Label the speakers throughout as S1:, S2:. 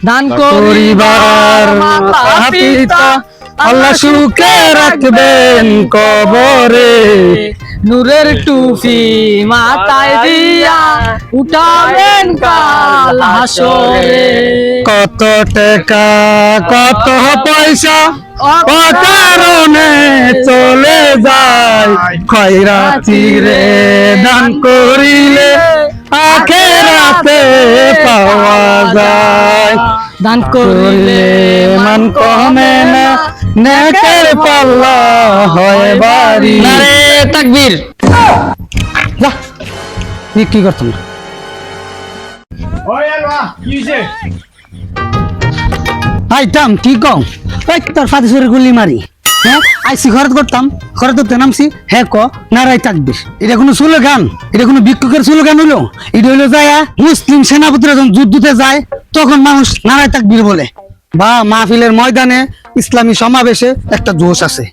S1: দান করিবার মাতা পিতা আল্লাহ সুখে রাখবেন কবরে, নূরের টুপি মাথায় দিয়া উঠাবেন কাল হাসরে।
S2: কত টাকা কত পয়সা অকারণে চলে যায়, খয়রাতি রে দান করিলে আখেরাতে পাওয়া যায়।
S1: দান করিলে
S2: মান কমে না, নেকের পাল্লা হয় বাড়ি।
S1: নারে তাকবীর।
S2: যা কি করতাম না। আইতাম কি কম ওই তোর ফাঁদি সরে গুলি মারি। হ্যাঁ আইসি ঘরে করতাম, ঘরে ধরতে নামছি। হ্যাঁ ক নারাই তাকবির, এটা কোনো স্লোগান? এটা কোনো ভিক্ষুকের স্লোগান হইলো? এটা হইলো যায় মুসলিম সেনাপতিরা যখন যুদ্ধতে যায় তখন মানুষ নারাই তাকবির বলে, বা মাহফিলের ময়দানে ইসলামী সমাবেশে একটা জোশ আছে।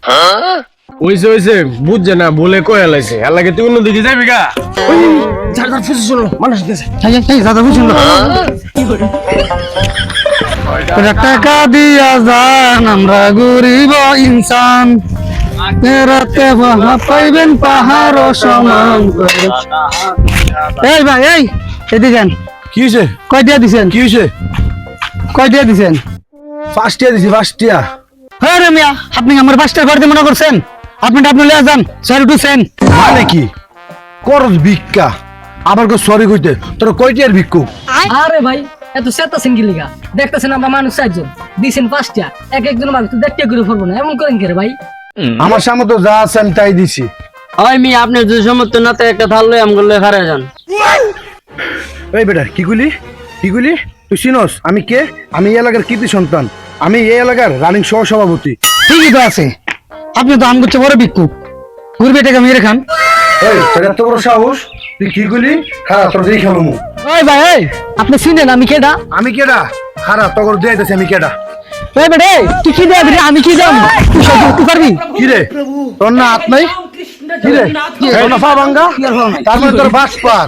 S3: ওইছে ওইছে বুঝছে না, বলে কয়ে লাইছে আল্লাহকে তুই অন্যদিকে যাবি গা। যার ফুসি চলো মানুষ দিতেছে।
S2: দাদা বুঝুন টাকা দিয়া যান আমরা গরিব ইনসান, রাতে পাইবেন পাহাড় সমান। এই ভাই এই এদিকে
S3: কি হয়েছে?
S2: কয় দিয়া দিছেন?
S3: কি হয়েছে?
S2: কয় দিয়া দিছেন?
S3: ফার্স্টিয়া দিছি ফার্স্টিয়া।
S2: হ্যাঁ রে মিয়া, আপনি আমার বাসটার ঘর দিয়ে মনে করছেন? আপনি লিয়ে যান, সরি টু সেন।
S3: মানে কি করস ভিক্ষা? আবার কো সরি কইতে তোর কয়টিয়ার ভিক্ষুক?
S1: আরে ভাই এত সেতাছেন কি লিগা? দেখতেছেন আমরা মানুষ 4 জন দিছেন 5টা, এক একজন মানুষ তো 1.5 করে পড়বো না, এমন করেন কি রে ভাই?
S3: আমার সামনে তো যা আছে আমি তাই দিছি।
S4: ওই মি আপনি যে সমস্ত নাতে একটা থাল লই আমগুলো খারে যান।
S3: এই বেটা কি গুলি কি গুলি? তুই চিনস আমি কে? আমি এই এলাকার কৃতি সন্তান, আমি এই এলাকার রানিং সহ সভাপতি।
S2: ঠিকই তো আছে, আপনি তো আমগুচ্ছে বড় ভিক্ষুক, ঘুরবে টাকা মেরে খান।
S3: এই তোর এত বড় সাহস, তুই কি গুলি? খারাপ তোর দিয়ে খেলমু।
S2: ওই ভাই এই আপনি চিনেন আমি কেডা?
S3: আমি কেডা? খারাপ তোর দিয়ে দিতেছি আমি কেডা।
S2: এই বেটা এই তুই কি দেবি? আমি কি দেব? তুই সব করতে পারবি?
S3: কি রে তোর না হাত নাই? কি রে তোর না পা ভাঙ্গা? তার মানে তোর বাস পার।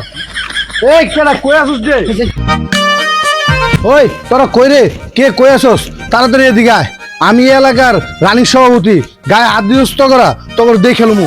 S3: এই কেডা কই আসুস রে? ওই তোরা কই রে? কে কই আসুস? তাড়াতাড়ি এদিকে আয়, আমি এই এলাকার রানিং সভাপতি, গায়ে হাত দিয়ে করা তোর দিয়ে খেলমু।